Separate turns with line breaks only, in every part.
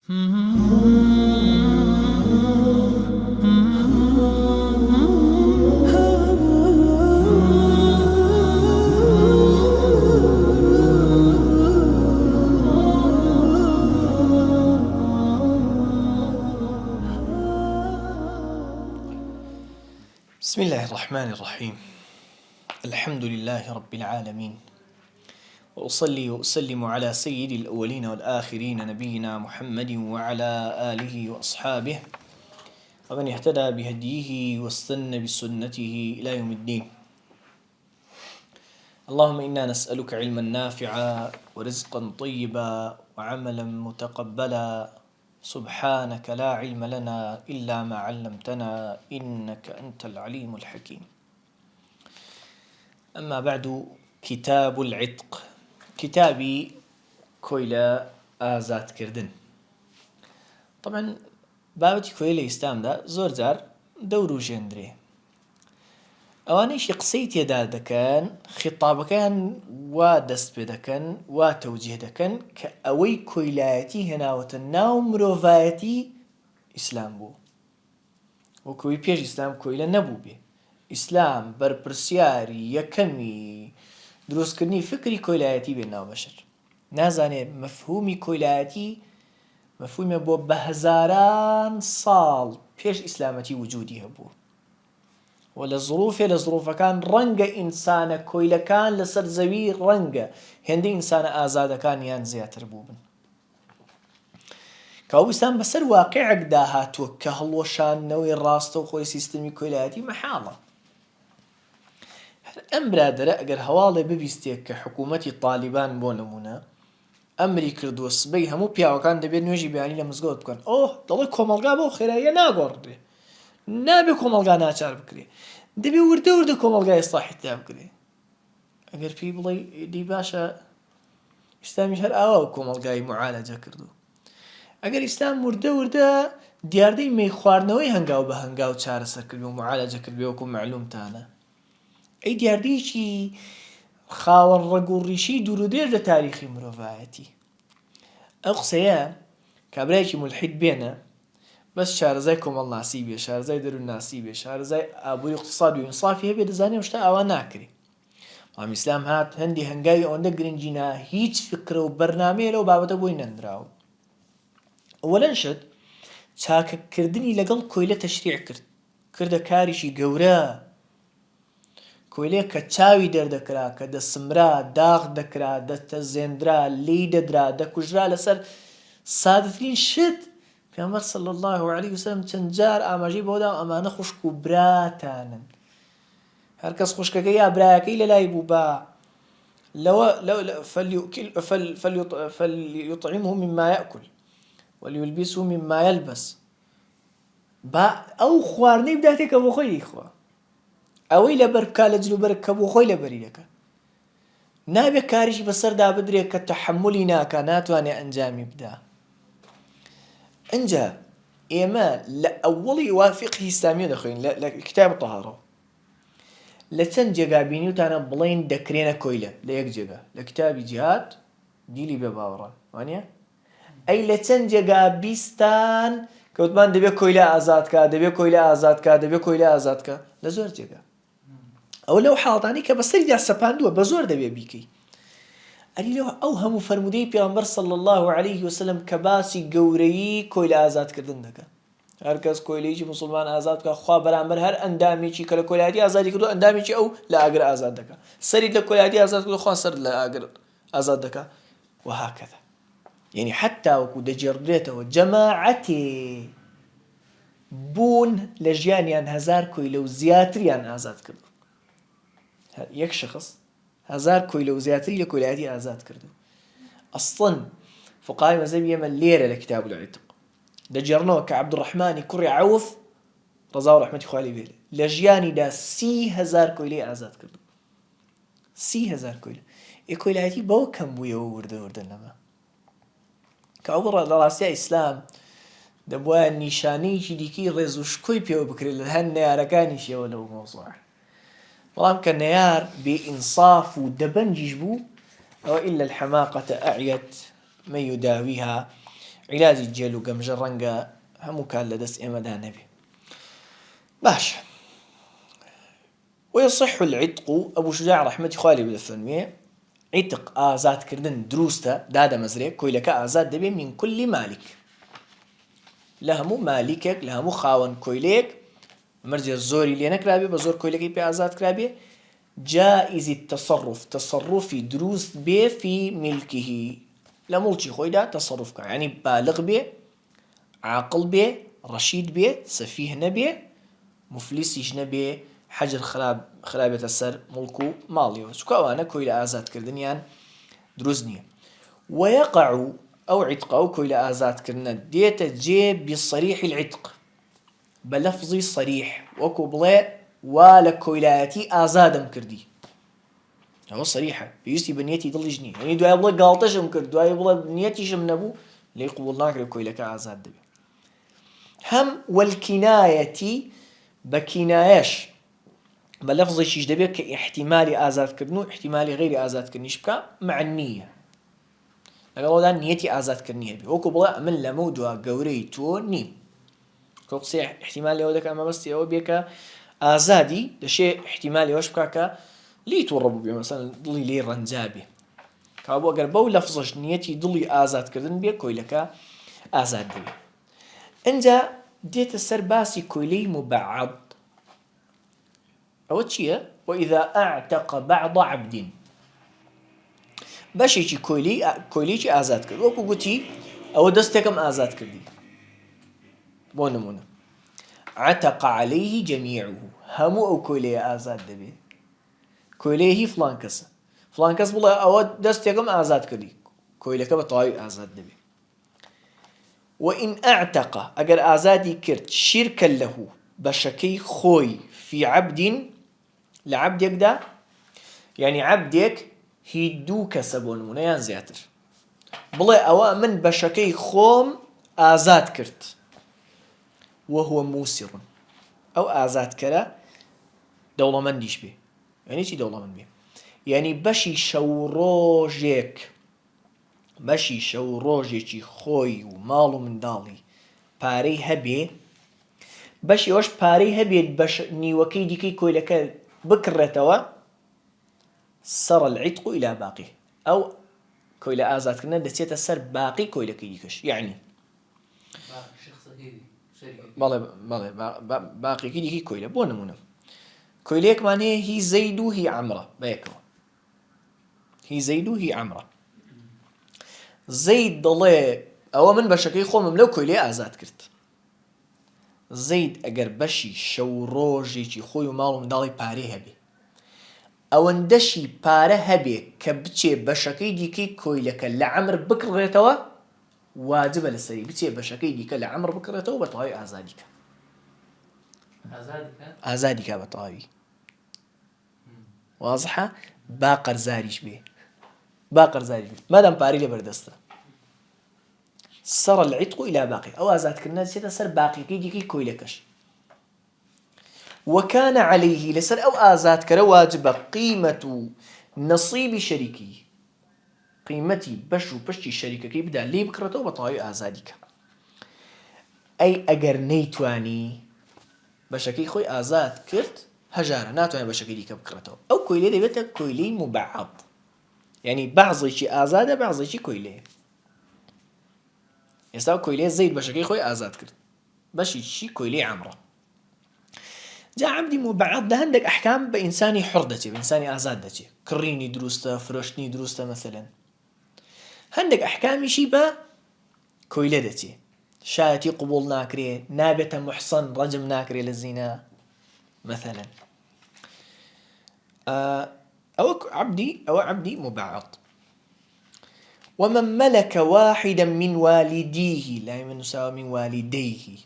بسم الله الرحمن الرحيم. الحمد لله رب العالمين، وأصلي وأسلم على سيد الأولين والآخرين نبينا محمد وعلى آله وأصحابه ومن اهتدى بهديه واستنى بسنته إلى يوم الدين. اللهم إنا نسألك علما نافعا ورزقا طيبا وعملا متقبلا، سبحانك لا علم لنا إلا ما علمتنا إنك أنت العليم الحكيم. أما بعد، كتاب العتق، كتابي كويلا آزاد كردن. طبعا بابتي كويلا إسلام دا زور زار دورو جندري ئەوانەیشی قسەی تێدا دەکەن، خیتابەکەیان وا دەست پێ دەکەن، وا تەوجیه دەکەن کە ئەوەی کۆیلایەتی هێناوەتە ناو مرۆڤایەتی ئیسلام بوو، وەکوی پێش ئیسلام کۆیلە نەبوو بێ. ئیسلام بەرپرسیاری یەکەمی دروستکردنی فکری کۆیلایەتی بێ ناو بەشەر. نازانێ مەفهومی کۆیلایەتی مەفهومە بۆ بە هەزاران ساڵ پێش ئیسلامەتی وجودی هەبوو، و لە ظروفەکان ڕەنگە ئینسانە کۆیلەکان لەسەر زەوی ڕەنگە هێندەی ئینسانە ئازادەکانیان زیاتر بوو بن. کاویستان بەسەر واقعێکدا هاتووە کە هەڵوەشانەوەی ڕاستە و خۆی سیستەمی کۆیلایەتی مەحاڵە. هەر ئەم برادەرە ئەگەر هەواڵێ ببیستێت کە حکوومەتی تالیبان بۆ نمونە ئەمری کردووە سبەی هەموو پیاوەکان دەبێت نوێژی بیانی لە مزگەوت بکەن، دەڵێ کۆمەڵگا بۆ خێراییە ناگۆڕدرێ، نابێ کۆمەڵگا ناچار بکرێ، دەبێ وردە وردە کۆمەڵگای ئیسلاحی تیا بکرێ. ئەگەر پێی بڵێ دی باشە ئیسلامیش هەر ئاوا کۆمەڵگای معالەجە کردو. ئەگەر ئیسلام وردە وردە دیاردەی مەی خواردنەوەی هەنگاو بە هەنگاو چارەسەر کردو و معالەجە کردو وەکو معلومتانە، ئەی دیاردەیەکی خاوەن ڕەگ و ڕیشی دوور و دێر لە تاریخی مرۆڤایەتی. ئەو قسەیە کابرایەکی مولحید بێنە بەس شارەزای کۆمەڵ ناسی بێ، شارەزای دەرون ناسی بێ، شارەزای ئابووری اقتصاد و ئینسافی هەبێ، دەزانێ شتا ئاوا ناکرێ. بەڵام ئیسلام هات هەندی هەنگاوی ئەوەندە گرنگینا هیچ فکرە و بەرنامەیە لەو بابەتە بۆی نەنراوە. ئەوەلەن شت چاکەکردنی لەگەڵ کۆیلە تەشریع کرد، کردە کاریشی گەورە. کۆیلەیە کە چاوی دەردەکرا، کە دەسمرا، داغ دەکرا، دەتەزێندرا، لێی دەدرا، دەکوژرا لەسەر سادەترین شت. پێغەمبەر صلی الله علیه وسلم چەند جار ئاماژەی بۆ دا ئەمانە خوشک و براتانن، هەر کەس خوشکەکەی یا برایەکەی لەلای بوو بە فليطعمه مما يأكل وليلبسه مما يلبس، با ئەو خواردنەی بداتێ کە بۆ خۆی دەیخوا، ئەوەی لەبەر بکا لە جلوبەرە کە بۆ خۆی لەبەری دەکات. نابێ کاریشی بەسەردا بدرێت کە تەحملی ناکا، ناتوانێ ئەنجامی بدا. ئەنجا ئێمە لە ئەوڵی وافقی ئیسلامی دەخوێن لە کتاب تەهارە، لە چەند جێگا بینیوتانە بڵێن دەکرێنە کۆیلە لە یەک جێگا لە کتابی جیهاد دیلی بێ باوەڕان وانە، ئەی لە چەند جێگا بیستان کەوتمان دەبێ کۆیلە ئازادکە، دەبێ کۆیلە ئازادکە، دەبێ کۆیلە ئازادکە لە زۆر جێگا. ئەو لەو حاڵەتانی کە بەسەریدا سەپاندووە بە زۆر دەبێ بیکەی. ئەلی لەو ئەو هەموو فەرمودەی پێغەمبەر صلی الله علیه وسلم کە باسی گەورەی کۆیلە ئازادکردن دەکات. هەر کەس کۆیلەیەکی موسڵمان ئازاد بکات، خوا بەرامبەر هەر ئەندامێکی کە لە کۆیلایەتی ئازادی کردو ئەندامێکی ئەو لە ئاگر ئازاد دەکات. سەریت لە کۆیلایەتی ئازاد کردو، خوا سەر لە ئاگر ئازاد دەکات، وهاکذا. یعنی حتا وەکو دەجێڕدرێتەوە جەماعەتێ بوون لە ژیانیان هەزار کۆیلە و زیاتریان ئازاد کردو. یەک شخص هەزار کۆیلە و زیاتری لە کۆیلایەتی ئازاد کردو. ئەسڵەن فقهای مەذهەبی ئێمە لێرە لە کتاب العتق دەجێڕنەوە کە عەبدوڕەحمانی کوڕی عەوف ڕەزا و ڕەحمەتی خوا لێی بێت لە ژیانیدا 30,000 کۆیلەی ئازاد کردو. 30,000 کۆیلە. کۆیلایەتی بەوە کەم بوویەوە وردە وردە نەما. کە ئەو لە ڕاستیە ئیسلام دەبوایە نیشانەیەکی دیکەی ڕێز و شکۆی پێوە بکرێت لە هەن نەیارەکانیشەوە لەو مەوزوعە. بەڵام کە نەیار بێئینساف و دەبەنجیش بوو، ئەوە ئیلا الحەماقەتە ئەعیەت من یداویها علاجی جێل و گەمژە ڕەنگە هەموو کات لە دەست ئێمەدا نەبێ. باش ويصح العتق أبو شجاع رحمة خوالي بدفنوية عتق آزاد كردن دروستا دادا مزريك كويلك آزاد دبي من كل مالك لهمو مالكك لهمو خاون كويلك مرجع الزوري اللي نكرابي بزور كويلك يبي آزاد كرابي جائز التصرف تصرفي دروس بي في ملكه لملكي خويدا تصرفك يعني بالغ بي عاقل بي رشيد بي سفيه نبي مفلسيش نبي حجر خرابة السر ملكو ماليو سكو أنا كويل آزاد كردنيان دروزنية. ويقع أو عتق أو كويل آزاد كرنا ديت جيب بالصريح العتق بلفظي صريح وكو بلا ولا كويلاتي آزادم كردي هو صريحة بيستي بنيتي ضل جنيه يعني دواي بلا قالتشم كرد دواي بلا بنيتي شم نبو لي قبولناك لكويلك آزاد دبي. هم والكناية بكنايش بلفظي شيش دبي كاحتمال آزاد كردنو احتمال غير آزاد كردنيش بكا مع النية لقالوا دا نيتي آزاد كردنيه بي وكو بلا من لمودوا قوري تو نيم كوكسي احتمال يودك أما بس يو بيكا آزادي لشي احتمال يوش بكاكا لي توربو بي مثلا ضلي لي رنجابي كابو اگر بو لفظش نيتي ضلي آزاد كردن بي كويلكا آزاد دبي. انجا ديت السر باسي كويلي مبعض أو تشيه وإذا أعتق بعض عبد باشي كويلي آزاد كرد وكو قوتي أو دستكم آزاد كردي بو نمونه عتق عليه جميعه همو أو كويلي آزاد دبي كويلي هي فلان كس بلا أو دستكم آزاد كردي كويلك بطاي آزاد دبي. وإن أعتق أجر آزادي كرت شركا له بشكي خوي في عبد لعبد يقدا يعني عبدك هيدو كسبون منيان زياتر بلا أو من بشكي خوم آزاد كرت وهو موسر أو آزاد كرا دولة من ديش بي يعني شي دولة من بي يعني بشي شوروجيكي خوي ومالو من دالي باري هبي بشي وش باري هبي بش نيوكي ديكي كويلك بكرتوا سر العتق إلى باقي أو كويلا آزاد كنا دسيت السر باقي كويلك ديكش يعني باقي كي كويلا بو نمونه كويليك معناه هي زيد وهي عمرة بيكو هي زيد وهي عمرة زيد ضلي أو من بشكي خو مملو كويلي آزاد كرت زيد أجر بشي شوروجي خوي ومالو من دالي باري هبي أو اندشي باره هبي كبتشي بشكي ديكي كويلك لعمر بكرتوا واجب للسري بتشي بشكي ديك لعمر بكرتوا بطاي آزادك بطاي واضحة باقر زاريش بيه ما دام باري لبردسته صار العتق إلى باقي أو آزادك الناس يتسر باقي كي ديكي كويلكش وكان عليه لسر أو آزاد كرا واجب قيمة نصيب شريكي قيمتي بشي شريكي كي بدا لي بكرته بطاي آزادك أي أجر نيتواني بشكي خوي آزاد كرت هجارة ناتواني بشكي ديك بكرته أو كويلي ديبتا كويلي مبعض يعني بعضي شي آزاد بعضي شي كويلي يستوى كويلي زيد بشكي خوي آزاد كرت بشي شي كويلي عمره جاء عبدي مبعض ده عندك أحكام بإنساني حردتي بإنساني آزادتي كريني دروسته فرشني دروسته مثلا عندك أحكامي شيبة كويلدتي شاتي قبول ناكري نابته محصن رجم ناكري للزنا مثلا أو عبدي مبعض. ومن ملك واحدا من والديه لا يمنساوى من والديه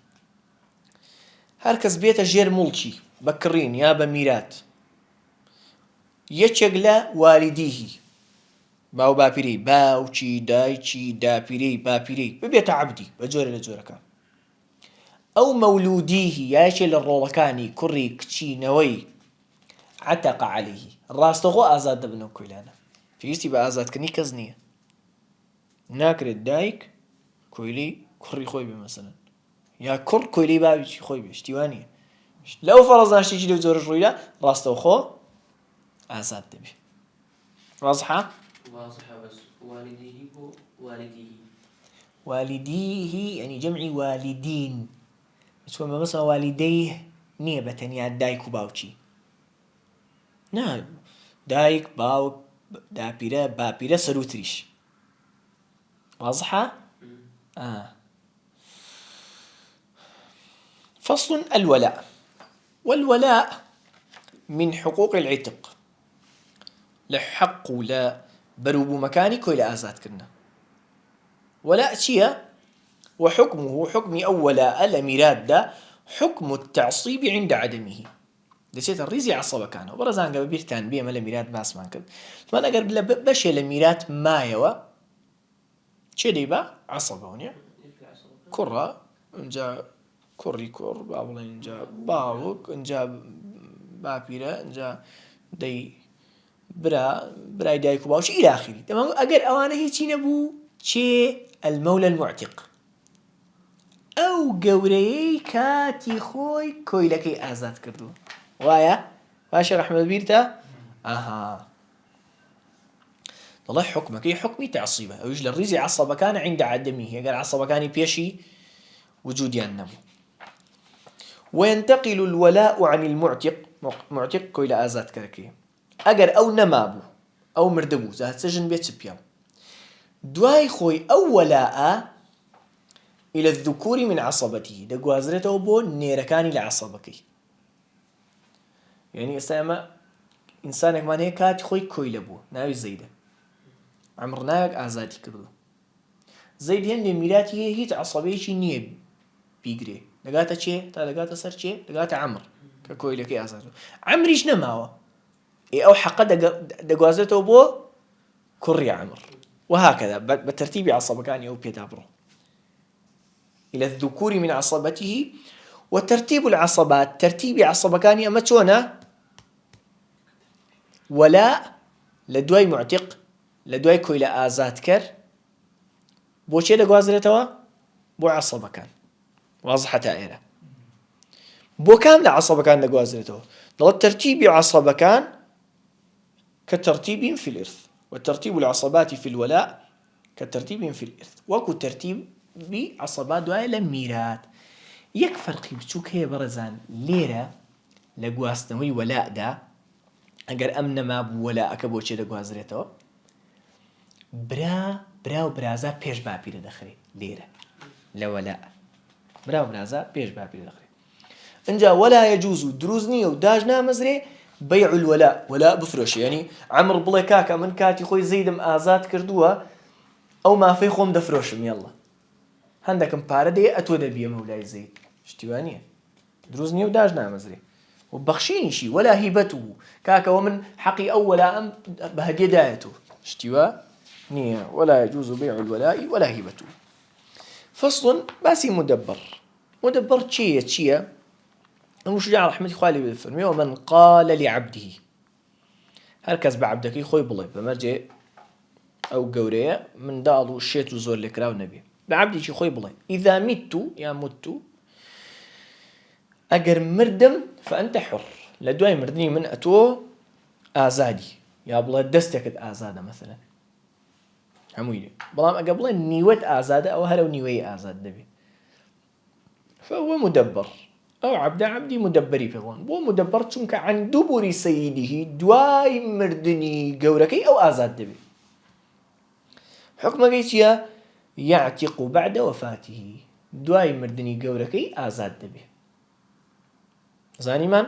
هركز بيته جير ملكي بكرين يا بميرات يتشغل والديه باو بابيري باوچي دايچي دابيري بابيري ببيت عبدي بجوري لجوركا أو مولوديه ياشي للرولكاني كري كتشي نوي عتق عليه راستغو آزاد دبنو كويلانا فيستي بآزاد كني كزنية ناكر الدايك کۆیلەی کوڕی خۆی بێ مەسەلەن یا کوڕ کۆیلەی باوێکی خۆی بێ شتیوانە لەو فەرەزان شتێکی لەو جۆرە ڕوویدا ڕاستەوخۆ ئازاد دەبێ واضحة؟
واضحة بس والديه بو والديه
والديه يعني جمع والدين بتكون مثلا والديه نییە بە تەنیا دایک و باوکی نا دایک باوک داپیرە باپیرە سەر و تریش واضحة؟ فصل الولاء والولاء من حقوق العتق لحق لا بروب مكاني كويل آزاد كرنا ولاء شيء وحكمه حكم أولاء الأميرات دا حكم التعصيب عند عدمه دەچێتە ڕیزی عەسەبەکانەوە بەڕێزانگە بەبیرتان بێمە لە میرات باسمان کرد ثمان ئەگەر بەشێ لە میرات مایەوە چێ دەیبا عەسەبەوە نییە کوڕە ئەنجا کوڕی کوڕ با بڵێن ئەنجا باوک ئەنجا باپیرە ئەنجا دەی برای دایک و باوکی إلى آخره تمام ئەگەر ئەوانە هیچی نەبوو چێ المەولى المعتق ئەو گەورەیەی کاتی خۆی کۆیلەکەی ئازاد کردووە وایە باشە ڕەحمەت بیرتە ئاها دەڵێ حکمەکەی حکمی تعصیبە ئەویش لە ڕیزی عەسەبەکانە عند عدمه ئەگەر عەسەبەکانی پێشی وجودیان نەبوو وينتقل الولاء عن المعتق معتق كويل آزاد كركي أجر أو نمابو أو مردبو زاد سجن بيت بياو دواي خوي أو ولاء إلى الذكور من عصبته دقوازرته بو نيركاني لعصبكي يعني استعمى إنسانك من هيك كات خوي كويل أبو ناوي زيدة عمر ناك آزادي كردو زيد هن ميلاتي هيت عصبية شي نيب بيجري لقاته شيء تا لقاته سر شيء لقاته عمر ككويلة كي أساسه عمريش نماوه أو حق دقوازته بو كري عمر وهكذا بالترتيب عصبكاني أو بيتابرو إلى الذكور من عصبته وترتيب العصبات ترتيب عصبكاني أما تونا ولا لدواي معتق لدواي كويلة آزاد كر بو شيء دقوازته بو عصبكان واضحة تائرة بو كامل عصبكان دقوازرته ضل ترتيب عصبكان كترتيب في الإرث وترتيب العصبات في الولاء كترتيب في الإرث وكو ترتيب بعصبات دواء لميرات يك فرقي بتشوك هي برزان ليرة لقواستنوي ولاء دا اگر امن ما بو ولاء اكبو چه دقوازرته برا وبرازا پیش باپی دخري ليرة لولاء برا وبرازا پیش باپی دخري انجا ولا يجوز دروزني وداج نامزري بيع الولاء ولاء بفرش يعني عمر بڵێ کاکە من کاتی خۆی زەیدم ئازاد کردووە ئەو مافەی خۆم دەفرۆشم یەڵڵا هەندێکم پارە دێ ئەتۆ دەبیە مەولای زەید شتیوان نییە دروست نییە و داژ نامەزرێ و بەخشینیشی ولا هیبەته کاکەوە من حەقی ئەو وەلاءم بە هەدیە دایەتەوە شتیوە نییە ولا يجوز بيع الولاء ولا هیبەته فصل باسی مدبر چییە أبو شجاع رحمة الله عليه بالفرمي ومن قال لعبده هركز بعبدك خوي بڵێ بمرجع أو قورية من دالو الشيت وزور لكراو نبي بعبدي شي خوي بڵێ إذا مت يا مت أجر مردم فأنت حر لدواي مردني من أتو آزادي يا بڵێ دستك آزادة مثلا همويلي بلام أقبل نيوت آزادة أو هلو نيوي آزاد نبي فهو مدبر أو عبدي مدبري في الظن بو مدبر چونك عن دبر سيده دواي مردني قوركي أو آزاد دبي حكم قيسيا يعتق بعد وفاته دواي مردني قوركي آزاد دبي زاني من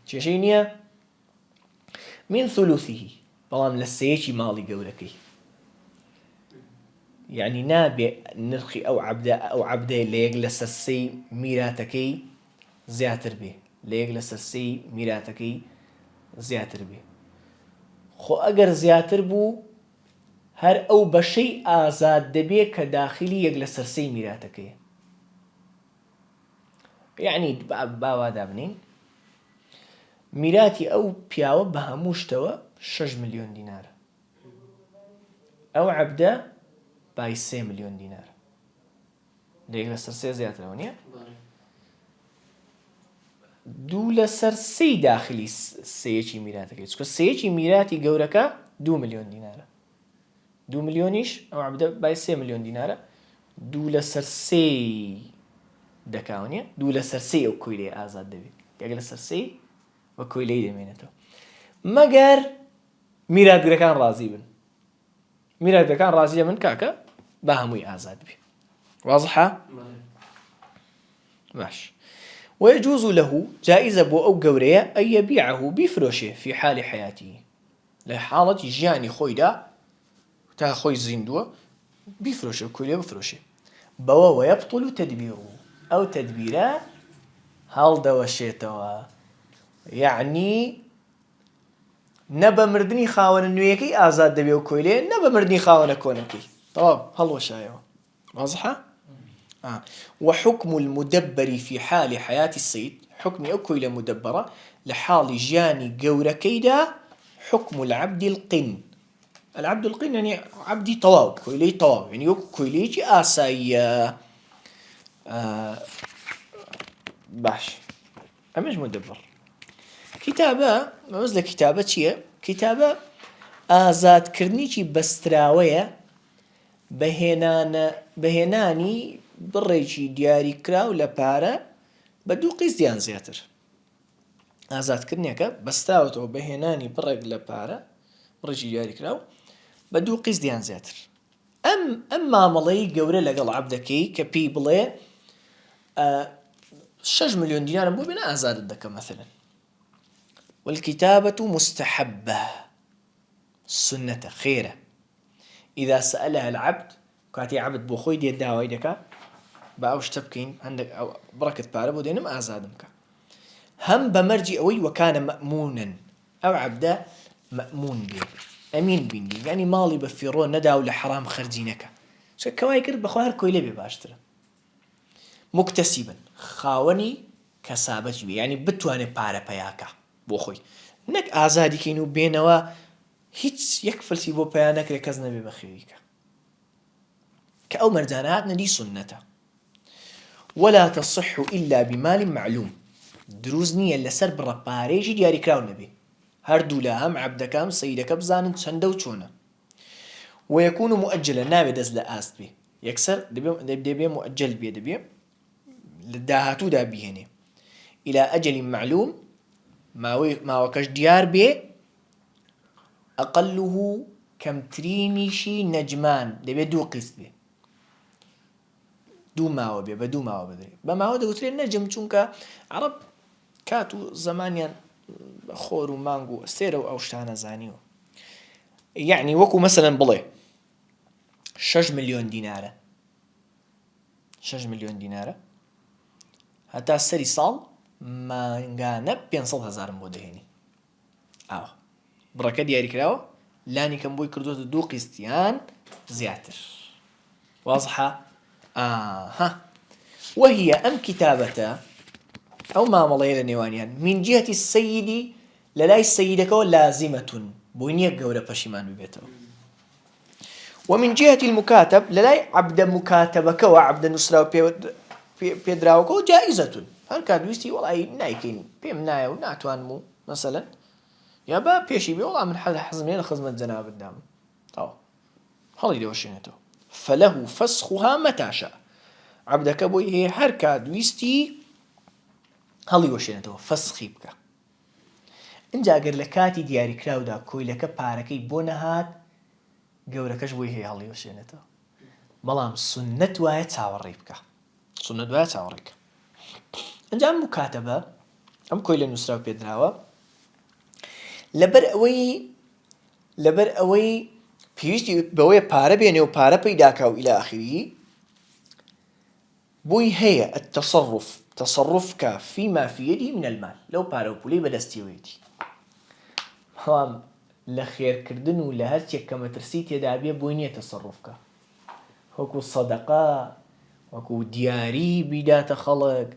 شينيا من ثلثه بلام لسيشي مالي قوركي يعني نابع نرخي أو عبده ليجلس السي ميراتكي زیاتر بێ لە یەک لە سەرسەی میراتەکەی زیاتر بێ خۆ ئەگەر زیاتر بوو هەر ئەو بەشەی ئازاد دەبێ کە داخلی یەک لە سەرسەی میراتەکەیە یعنی باوادا بنین میراتی ئەو پیاوە بە هەموو شتەوە 6 ملیۆن دینارە ئەو عەبدە بای 3 ملیۆن دینارە لێک لەسەر سێ زیاترەوە نییە؟
بەڵێ.
دوو لەسەر سێی داخلی سەیەکی میراتەکەی، چکە سەیەکی میراتی گەورەکە 2 ملیۆن دینارە. 2 ملیۆنیش ئەو عەبدە بای 3 ملیۆن دینارە، دوو لەسەر سێی دەکاو نییە؟ دوو لەسەر سێی ئەو کۆیلەی ئازاد دەبێت، یەک لەسەر سێی بە کۆیلەی دەمێنێتەوە، مەگەر میراتگرەکان ڕازی بن. میراتگرەکان ڕازی دەبن کاکە بە هەمووی ئازاد بێ. واضحە؟
بەڵێ.
باش. ويجوز له جائزة بو أو قورية أن يبيعه بفروشه في حال حياته، لحالة جياني خويدا تا خوي زيندوه بفروشه كله بفروشه بوا ويبطل تدبيره أو تدبيره هل دوشيتوا، يعني نبا مردني خاون النويكي آزاد دبيو كويلي، نبا مردني خاون كونكي. طب هل وشايوا واضحة؟ وحكم المدبر في حال حياة السيد، حكم أو كويلة مدبرة لحال جاني قورة كيدا حكم العبد القن. العبد القن يعني عبدي طواب، كويلي طواب، يعني كويليجي آساي باش أمش مدبر. كتابة مثل كتابة شيء، كتابة آزاد كرنيشي بستراوية بهێنانی بڕێکی دیاریکراو لە پارە بە 2 قیزیان زیاتر. ئازادکردنێکە بەستاوەتەوە بەهێنانی بڕێک لە پارە بڕێکی دیاریکراو بە 2 قیزیان زیاتر. ئەم مامەڵەی گەورە لەگەڵ عەبدەکەی کە پێی بڵێ 6 ملیۆن دینارم بۆ بێنە ئازادت دەکەم مثلا. والكتابة مستحبة سنة خيرة إذا سألها العبد، كاتي عبد بو خوي دي داوي دكا باوش تبكين عندك أو بركة بارب ودينم آزادمك هم بمرجي أوي وكان مأمونا أو عبدا مأمون بيه أمين بيني، يعني مالي بفيرون نداو لحرام خرجينك شو كواي كرد بخوار كويلة بباشتر مكتسبا خاوني كسابج بي، يعني بتواني بارا بياكا بو خوي نك آزادي كينو بينوا هيتس يكفل بو بيانك لكزنا ببخيريك كأو مرجانات ندي سنته. ولا تصح إلا بمال معلوم، دروزني اللي سر برا باريجي دياري كراو نبي هردو لهم عبدكام سيدك بزانن شندو چونه. ويكون مؤجلا نابي دز لآست بي يكسر دبي مؤجل بي دبي لداهاتو دا بيهني إلى أجل معلوم ما وكش ديار بي أقله كم ترينيشي نجمان دبي 2 قسط بي 2 ماوە بێ بە 2 ماوە بدرێ بە ماوە دەوترێت نەجم چونکە عەرەب کات و زەمانیان خۆر و مانگ و سێرە و ئەو شتانە زانیوە. یعنی وەکو مەسەلەن بڵێ 6 ملیۆن دینارە 6 ملیۆن دینارە هەتا سەری ساڵ مانگانە 500,000 بۆ دەهێنی. ئاوە بڕەکە دیاریکراوە لانی کەم بۆی کردوتە 2 قیستیان زیاتر. واضحة؟ وهي أم كتابة أو ما مضينا نيوانيان من جهة السيد للاي السيدك لازمة بوينيك قولة بشيمان ببيته، ومن جهة المكاتب للاي عبد مكاتبك وعبد النسرة بيدراوك جائزة. هل كادويستي والله نايكين بيمنايا وناتوان مثلا يابا بيشي بي والله من حد حزمين لخزمة زناب الدام طبعا هل يدوشينته فله فسخها متى شاء. عبدك بوي هي حركة دويستي هل يوشينته فسخي بك انجا اگر لكاتي دياري كراودا كوي لك باركي بونهات قوركش بوي هي هل يوشينته بلام سنة وايا تاوري بك سنة وايا تاوريك. انجا مكاتبة ام كوي لنسراو بيدراوا لبر اوي پێویستی بەوەیە پارە بێنێ و پارە پەیداکا و إلى آخره بۆی هەیە التصرف تصرفك فيما في يدي من المال لو پارە و پولەی بەدەستیەوەیەتی بەڵام لە خێرکردن و لە هەرچێک کە مەترسی تێدا بێ بۆی نییە تصرفکە وەکو سەدەقە وەکو دیاری بیداتە خەڵک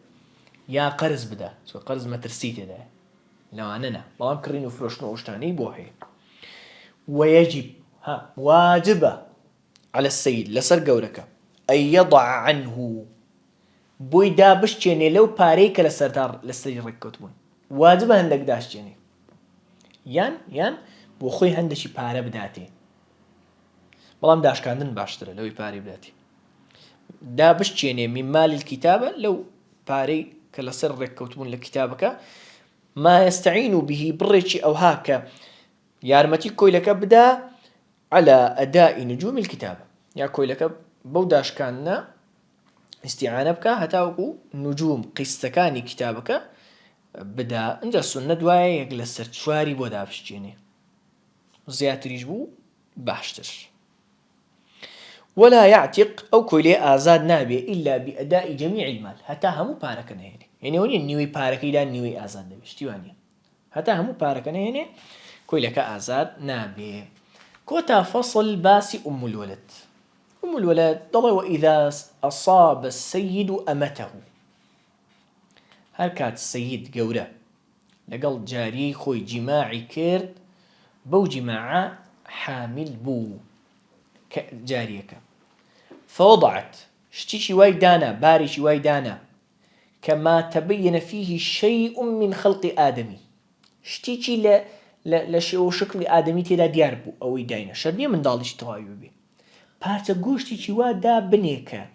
یا قەرز بدە چۆ قەرز مەترسی تێدایە لەوانە نا بەڵام کڕین و فرۆشتن و شتانەی بۆ هەیە. ويجب واجبة على السيد لسر قولك أن يضع عنه بۆی دابشتێنێ لەو پارەی کە لە سەری ڕێککەوت بوون واجبە هەندێک داشتێنێ یان بۆ خۆی هەندێکی پارە بداتێ بەڵام داشکاندن باشترە لەوەی پارەی بداتێ دابشتێنێ من مالی الكتابە لەو پارەی کە لەسەر ڕێککەوت بوون لە کتابەکە ما يستعين به بڕێکی ئەوها کە یارمەتی کۆیلەکە بدا على أداء نجوم الكتابة یا کۆیلەکە بەو داشکانە استیعانە بکە هەتاوەکو نجوم قیستەکانی کتابەکە بدا ئەنجا سوننە دوایە یەک لە سەر چواری بۆ دابشتێنێ زیاتریش بوو باشتر ولا يعتق أو كولي آزاد نابي إلا بأداء جميع المال هتا همو باركن هيني يعني وني نيوي باركي لا نيوي آزاد نبي اشتوانيا هتا همو باركن هيني كولك آزاد نابي كوتا فصل باسي أم الولد أم الولد ضل وإذا أصاب السيد أمته هركات السيد قورة لقل جاري خوي جماعي كرد بو جماعة حامل بو جاريك فوضعت شتيشي واي دانا باريشي واي دانا كما تبين فيه شيء من خلق آدمي شتيشي لشيء شكل آدمي تدا ديار بو أو داينا شرنية من دالش توايو بي بارتا قوشتيشي وا دا بنيكا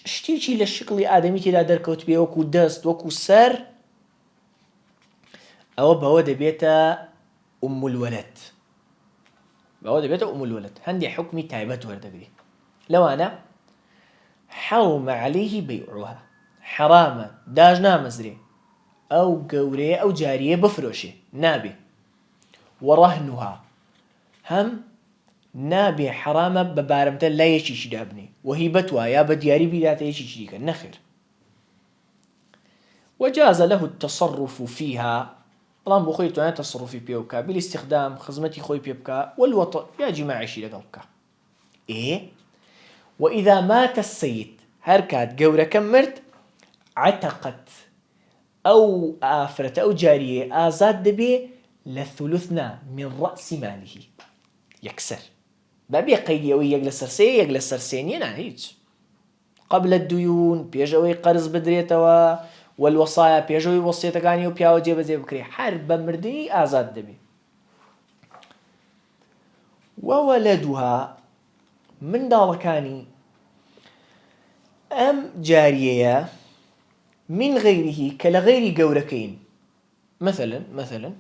شتيشي لشكل آدمي تدا دركوت بي وكو دست وكو سر أو بودا بيتا أم الولد بودا بيتا أم الولد هندي حكمي تايبت وردقري لو أنا حرم عليه بيعها حرام داجنا مزري أو قوري أو جارية بفروشي نابي ورهنها هم نابي حرام ببارمتا لا يشيش دابني وهيبتها يا بدياري بلا يشيش ديك النخر وجاز له التصرف فيها طالما بخيت أنا تصرفي بيوكا بالاستخدام خزمتي خوي بيبكا والوطء يا جماعة شي لقلبك إيه وإذا مات السيد هركات قورة كمرت عتقت أو آفرة أو جارية آزاد دبي لثلثنا من رأس ماله يكسر بابي قيدي أو يجلس سرسيني أنا هيج قبل الديون بيجوي قرض بدريته والوصايا بيجوي وصيته كاني وبياو جيب زي بكري حرب مردني آزاد دبي وولدها من دالكاني أم جارية من غيره كلغير قوركين مثلا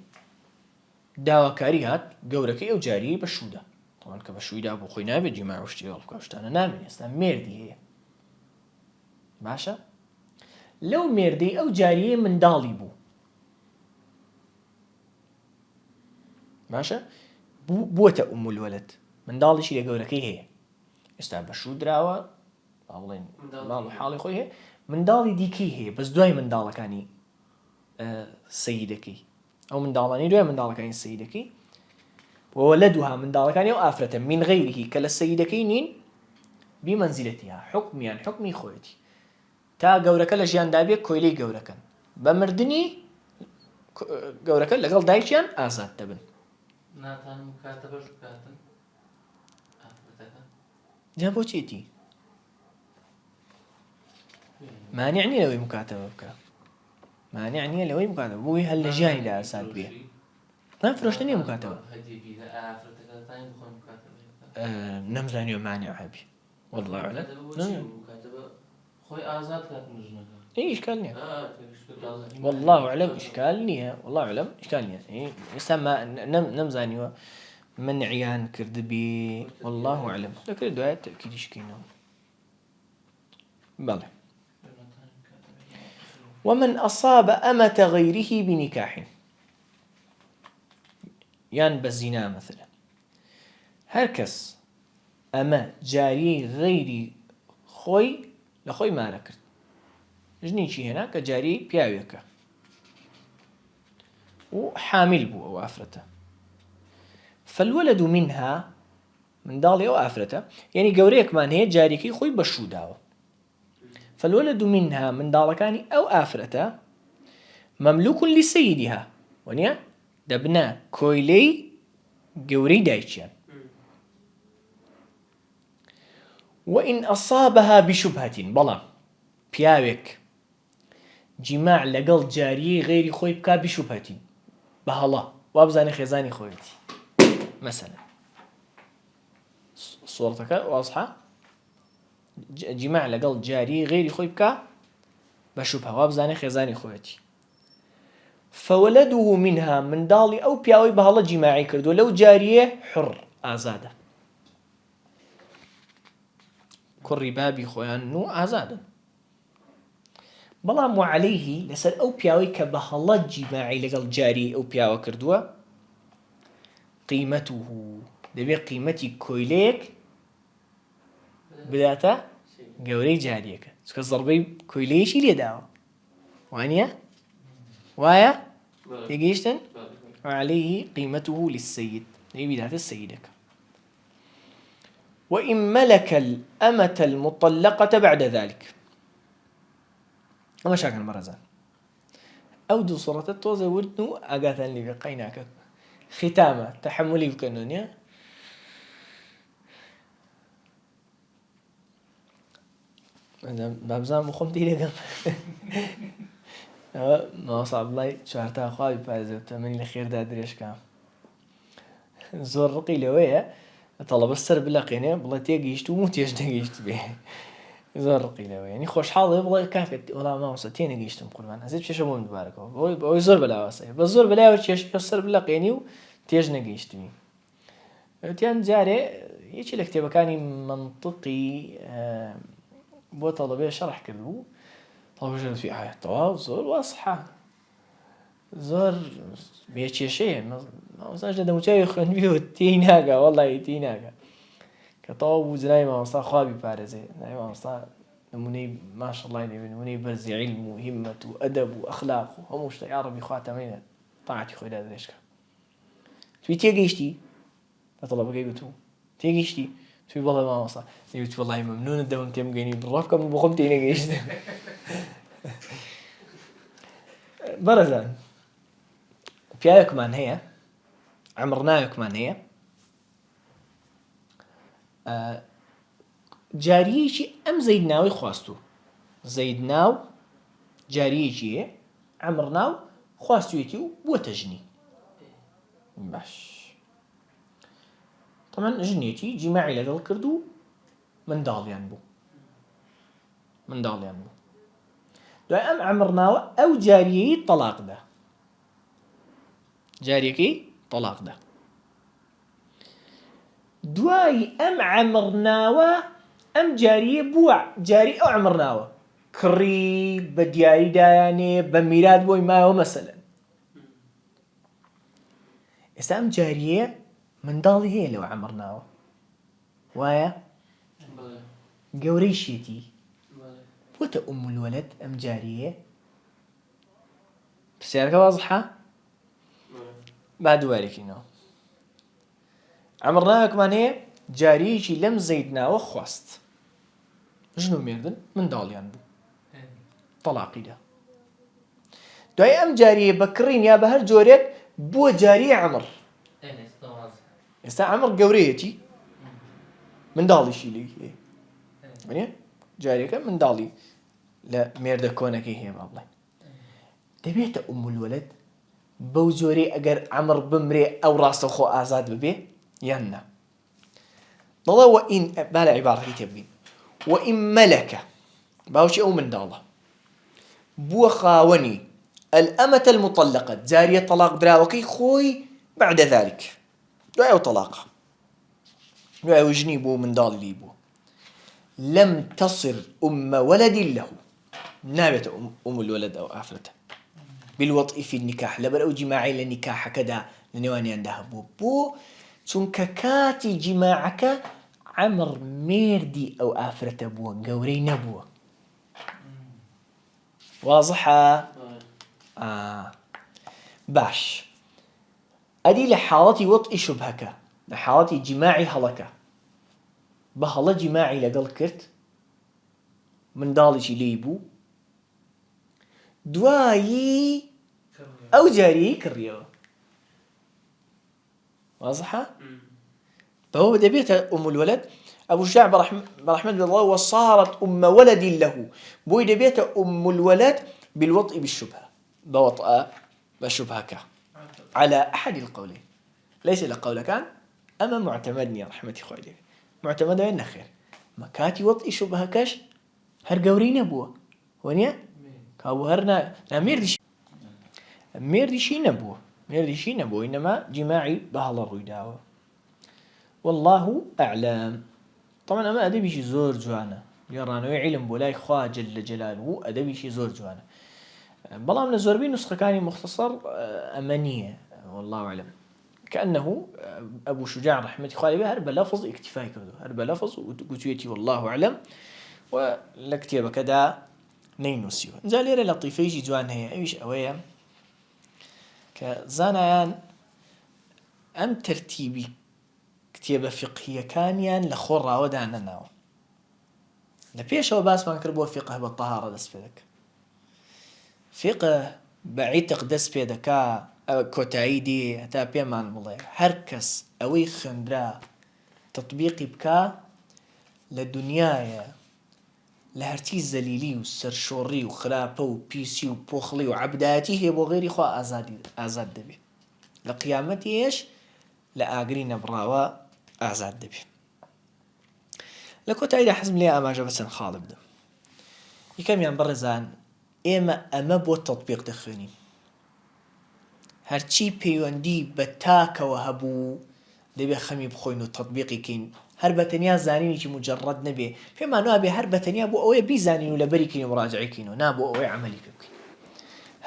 داواكاري هات قوركي أو جارية بشودة طبعا كبشودة أبو خوي نابي جماعة وشتغل كاشتانا نامي أصلا ميردي هي باشا لو ميردي أو جارية من دالي بو باشا بوتا أم الولد من دالي شي قوركي هي استعب بشود راوة أولين مالو حالي خوي هي من دالي ديكي هي بس دوای من داڵە کانی سەیدەکەی ئەو منداڵانی دوای منداڵەکانی سەیدەکەی وولدها منداڵەکانی ئەو ئافرەتە من غیره کە لە سەیدەکەی نین بمەنزیلەتیها حکمیان حکمی خۆیەتی تا گەورەکە لە ژیاندا بێ کۆیلەی گەورەکەن بە مردنی گەورەکە لەگەڵ دایکیان ئازاد دەبن
ناتوانم مکاتەبەش بکاتن ئافرەتەکە
جا بۆچێتی مانع نییە لەوەی مکاتەبە بکە مانع نییە لەوەی مکاتەبە بۆی هەل لە ژیانیدا ئاساد بێ فرۆشتن نییە مکاتەبە نەمزانیوە مانع هەبی والله أعلم
خوي آزاد كانت مجنونة
إيه إشكال نية والله أعلم إشكال نية والله أعلم إشكال نية إيه يسمى نمزانيوة منعيان كردبي والله أعلم لكن الدعاء تأكيد شكينه بله ومن أصاب أمة غيره بنكاح يعني بالزنا مثلا هركس أما جاري غيري خوي لخوي ما ركرت جنيشي هنا كجاري بياويكا وحامل بو أو أفرته فالولد منها من دالي أو أفرته يعني قوريك من هي جاريكي خوي بشو داو فالولد منها من دالكاني أو آفرته مملوك لسيدها ونيا دبنا كويلي قوري دايتشان وإن أصابها بشبهة بلا پیاوێک جیماع لەگەڵ جاریەی غێری خۆی بکا بیشوبهەتی بە هەڵا وا بزانێ خێزانی خۆیەتی مەسەلەن سۆڵەتەکە وازحە جیماع لەگەڵ جاریەی غێری خۆی بکا بە شوبهە وا بزانێ خێزانی خۆیەتی فەوەلەدوه منها منداڵی ئەو پیاوەی بە هەڵە جیماعی کردووە لەو جاریە حڕ ئازادە کوڕی بابی خۆیان و ئازادن بەڵام وعەلەیهی لەسەر ئەو پیاوەی کە بە هەڵە جیماعی لەگەڵ جاری ئەو پیاوە کردووە قیمەتوه دەبێت قیمەتی کۆیلەیەک بداتە گەورەی جاریەکە چکە زەڕبەی کۆیلەیەشی لێداوە وانە وایە تێگەیشتن وعەلەیهی قیمەتوه للسەید دەبێت بداتە سەیدەکە وإن ملك الأمة المطلقة بعد ذلك أما شاكل مرزان أو دو صورة التوزي ودنو أقاثا اللي بقيناك ختامة تحملي بكنونيا بابزان مخم دي ما صعب الله شعرتها خواهي بازي وتمني لخير دا دريش كام زور رقي لوية طلب السر بلاقينه بالله تيجيشت وموتيش نجيشت به زور رقي لوية يعني خوش حاضر بالله كافت والله ما وصلتين نجيشتم قربان هزيد شيء شو مبارك هو زور بلا وصي بس زور بلا وشيء السر بلاقيني وتيج نجيشت به تيان جاري يجي لك تبى كاني منطقي بو طلبيه شرح كذبو طلب في آية طواف زور واصحى زور بيشي شيء ما ساجد مجاي خن بيو تيناغا والله تيناغا كطواف وزناي ما وصا خوابي بارزي ناي ما وصا نموني ما شاء الله نموني برزي علم وهمة وأدب وأخلاق وهموش يا ربي خواتمين طاعتي خوي لا دريشك تبي تيجيشتي فطلب جيبتو تيجيشتي تبي والله ما وصل تبي والله ممنون الدم تيم جيني بالرفقة بقوم تيجيشت برزان پیاوێک مان هەیە عمرناوێکمان هەیە جاریەکی ئەم زەید ناوی خواستووە زەید ناو جاریەکی هەیە عمر ناو خواستوێتی و بووەتە ژنی باش طبعا ژنێکی جیماعی لەگەڵ کرد و منداڵیان بوو دوای ئەم عمر ناوە ئەو جاریەی تەلاقدا جاريكي طلاق ده دواي أم عمرناوة أم جارية بوع جاري أو عمرناوة كري بدياري داياني بميلاد بوي ماهو مثلا إسام جارية من ضالي هي لو عمرناوة وايا قوريشيتي وتا أم الولد أم جارية بس يارك واضحة بعد واركينو عمرناها كمان هي جاريشي لم زيدنا وخواست شنو ميردن من داليان بو طلاقي ده دوای ام جارية بكرين يا بهر جوريك بو جارية عمر استا عمر قوريتي من دالي شي لي يعني جارية من دالي لا ميرده كونكي هي والله دبيت ام الولد بوزوري أجر عمر بمري أو راسه خو آزاد ببي ينا ضلا وإن بلا عبارة تبين وإن ملك باوشي أو من دالله بو خاوني الأمة المطلقة جارية طلاق دراوكي خوي بعد ذلك دعوا طلاق دعوا جنيبو من دال ليبو لم تصل أم ولد له نابت أم الولد أو آفرته بالوطء في النكاح لبر أو جماعي للنكاح كذا لنواني عندها بو چونك كاتي جماعك عمر ميردي أو آفرة بو قوري نبو واضحة باش أدي لحالتي وطء شبهك لحالتي جماعي هلكة بهلا جماعي لقل كرت من دالشي ليبو دوايي أو جاري كريو واضحة؟ فهو بدأ بيت أم الولد أبو شجاع برحمة الله وصارت أم ولد له بويد بيت أم الولد بالوطء بالشبهة بوطأ بشبهك على أحد القولين ليس لقول كان أما معتمدني رحمة خوالي معتمد وين خير مكاتي وطئ شبهكش هر قورين أبوه ونيا كابو هرنا لا ميردشي نبوه إنما جماعي بهلا الريداوة والله أعلم. طبعا أما أدبي شي زور جوانا يرانوي علم بولاي خواه جل جلاله أدبي شي زور جوانا بلا من الزوربين نسخة كان مختصر أمانية والله أعلم كأنه أبو شجاع رحمة خوالي هرب لفظ اكتفاء كردو هرب لفظ وقتويتي والله أعلم ولكتيبه كدا نينوسيو زاليرة لطيفة يجي جوان هي أيش أويا كزانيان أم ترتيبي كتيبة فقهية كانيان لخور راودانا ناو لبيش هو باس ما نكربو فقه بالطهارة دس بيدك فقه بعيتق دس بيدكا كوتايدي هتا بيمان مضيع هركس أوي خندرا تطبيقي بكا لدنيايا لهرتي زليلي وسرشوري وخلافة وبيسي وبوخلي وعبداتي هي بغيري خوا آزاد دبي لقيامتي إيش لآقرين براوا آزاد دبي لكو تايدا حزم لي أما جبسن خالب دم يكم ينبرزان أما بو التطبيق دخوني هرچی پەیوەندی بە تاکەوە هەبوو دەبێ خەمی بخۆین و تەطبیقی کەین هەر بەتەنیا زانینێکی مجرد نەبێ پێمان وابێ هەر بەتەنیا بۆ ئەوەی بیزانین و لەبەری کەین و مراجعەی کەین و نابۆ ئەوەی عەمەلی پێ بکەین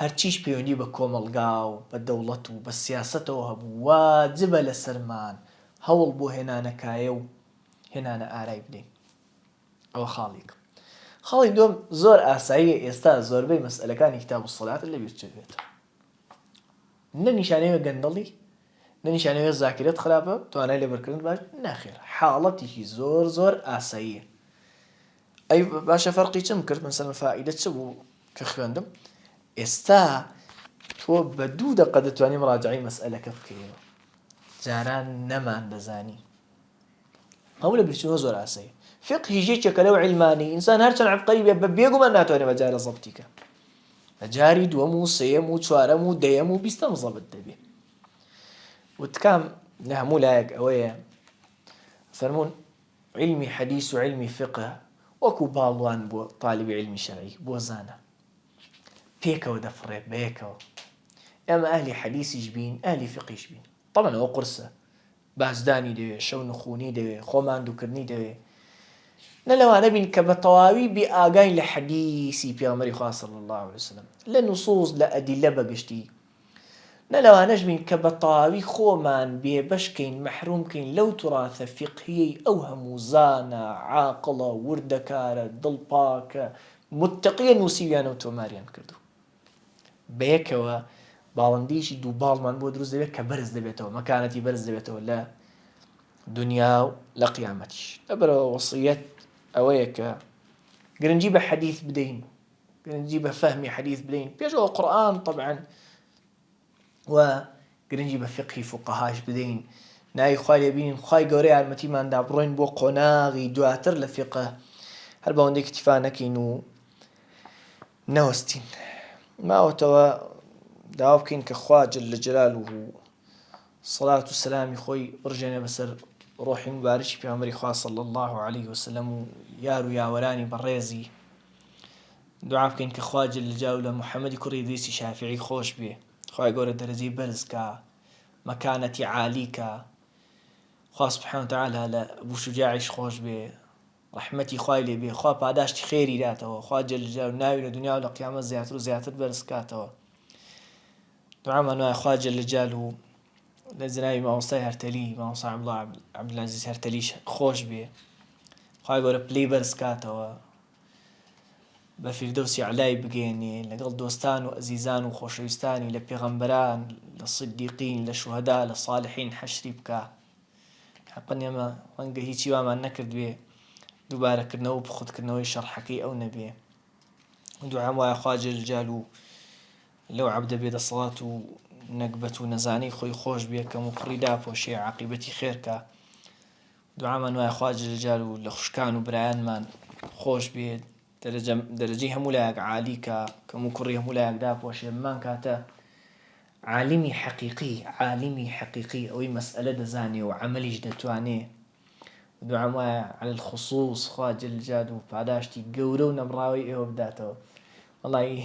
هەرچیش پەیوەندی بە کۆمەڵگا و بە دەوڵەت و بە سیاسەتەوە هەبوو واجبە لەسەرمان هەوڵ بۆ هێنانەکایە و هێنانە ئارای بدەین ئەوە خاڵی دوم زۆر ئاساییە ئێستا زۆربەی مەسئلەکانی کتاب الصەلات لەبیر چێت نەنیشانەیە گەندەڵی نەنیشانەیە زاکرێت خراپە توانای لێبەرکردن باش ناخێر حاڵەتێکی زۆر ئاساییە ئەی باشە فەرقی چم کرد مثلا فائدە چ بوو کە خوێندم ئێستا تۆ بە 2 دقە دەتوانی مراجعەی مەسئلەکە بکەیەوە جاران نەمان دەزانی هەموو لە برچوونەوە زۆر ئاساییە فقهی ژێکێکە لەو عیلمانی ئینسان هەرچەند عەبقەری بێ بە بێگومان ناتوانێت بەجارە زەبتی کە جاری دووەم و سێیەم و چوارەم و دەیەم و بیستەم زەبت دەبێ وتکام لە هەموو لایەک ئەوەیە فەرموون علمی حەدیث و علمی فقه وەکو باڵوان بۆ طالبی علمی شەرعی بۆ زانە پێکەوە دەفڕێت بەیەکەوە ئێمە ئەهلی حەدیثیش بین ئەهلی فقهیش بین طبعا ئەوە قورسە بازدانی دەوێ شەو نخوونی دەوێ خۆمان دووکردنی دەوێ نلوانە بین کە بە تەواوی بێ ئاگاین لە حەدیثی پێغەمبەری خوا صلی الله عليه وسلم لە نوسوس لە ئەدیلە بەگشتی نەلەوانەش بین کە بە تەواوی خۆمان بێبەشکەین مەحروومکەین لەو توراثە فقهیەی ئەو هەموو زانە عاقڵە وردەکارە دڵپاکە متقیە نووسیویانە و تۆماریان کردو بەیەکەوە باڵندەیەکی دوو باڵمان بۆ دروست دەبێت کە بەرز دەبێتەوە مەکانەتی بەرز دەبێتەوە لە دنیا و لە قیامەتیش لەبەرەوە وەصیەت ئەوەیە کە گرنگی بە حەدیث بدەین گرنگی بە فەهمی حەدیث بدەین پێشەوە قورئان طبعا و گرنگی بە فقهی فوقەهاش بدەین ناوی خوا لێ بینین خوای گەورەی یارمەتیماندا بڕۆین بۆ قۆناغی دواتر لە فقه هەر بەوەندەی اکتیفا نەکەین و نەوەستین ماوەتەوە داوا بکەین کە خوا جل جلاله سەڵات و سەلامی خۆی بڕژێنێ بەسەر ڕۆحی مبارەکی پێغەمبەری خوا صلی الله عليه وسلم و یار و یاوەرانی بەڕێزی دوعا بکەین کە خوا جل جلاله لە محەممەدی کوڕی ئیدریسی شافعی خۆش بێ خوای گەورە دەرەجەی بەرز کە مەکانەتی عالی کە خوا سبحانه وتعالى لە ئەبوو شوجاعیش خۆش بێ ڕەحمەتی خوای لێ بێ خوا پاداشتی خێری داتەوە خوا جل جلاله ناوی لە دنیا و لە قیامەت زیاتر و زیاتر بەرز کاتەوە دوعامان وایە خوا جل جلاله لە جناوی مامۆستای هەرتەلی مامۆستا عەبدولعەزیز هەرتەلیش خۆش بێ خوای گەورە پلەی بەرز کاتەوە بە فیردەوسی عەلای بگەێنێ لەگەڵ دۆستان و ئەزیزان و خۆشەویستانی لە پێغەمبەران لە سیدیقین لە شوهەدا لە صالحین حەشری بکە حەقەن ئێمە ڕەنگە هیچی وامان نەکردوێ دووبارەکردنەوە و بخوتکردنەوەی شەڕحەکەی ئەو نەبێ دوعام وایە خوا جل جلاله لەو عەبدە بێدەسەڵات و نەکبەت و نەزانەی خۆی خۆش بێ کە موقڕی داپۆشێ عاقیبەتی خێرکە دوعامان وای خوا جل جلاله لە خوشکان و برایانمان خۆش بێت دەرەجەی هەموو لایەک عالی کە کەم و کوڕی هەموو لایەک داپۆشێ بمان کاتە عالمی حەقیقی ئەوەی مەسئلە دەزانێ و عەمەلیش دەتوانێ. دوعام وایە عەلە الخوسووس خوا جل جلاله پاداشتی گەورە و نەبڕاوی ئێوە بداتەوە. وەڵی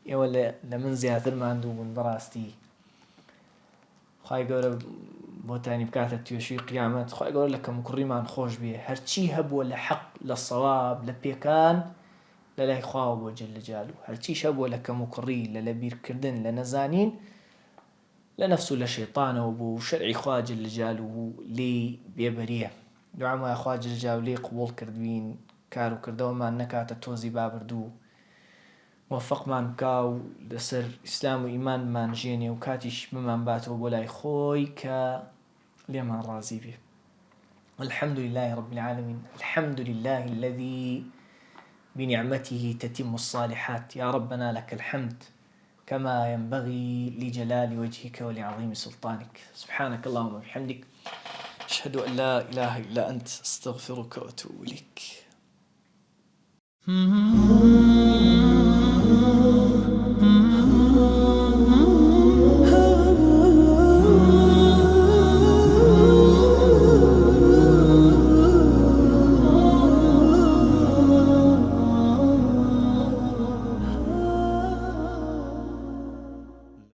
ئێوە لە من زیاتر ماندوو بوون بەڕاستی. خوای گەورە بۆتانی بکاتە توێشوی قیامەت. خوای گەورە لە کەم و کوڕیمان خۆش بێ، هەرچی هەبووە لە حەق لە سەواب لە پێکان لەلای خواوە بۆ جل جلاله، هەرچیش هەبووە لە کەم و کوڕی لە لەبیرکردن لە نەزانین لە نەفس و لە شەیطانەوە بوو شەرعی خوا جل جلاله لێی بێبەریە. دوعام وایە خوا جل جلاله لێی قبوڵ کردبین، کار و کردەوەمان نەکاتە تۆزی بابردوو، موفقمان بکا و لەسەر ئیسلام و ئیمان بمانژێنێ و کاتیش بمان باتەوە بۆ لای خۆی کە لێمان ڕازی بێ. الحمد لله رب العالمين، الحمد لله الذي بنعمته تتم الصالحات، يا ربنا لك الحمد كما ينبغي لجلال وجهك ولعظيم سلطانك. سبحانك اللهم وبحمدك، أشهد أن لا إله إلا أنت، أستغفرك وأتوب إليك.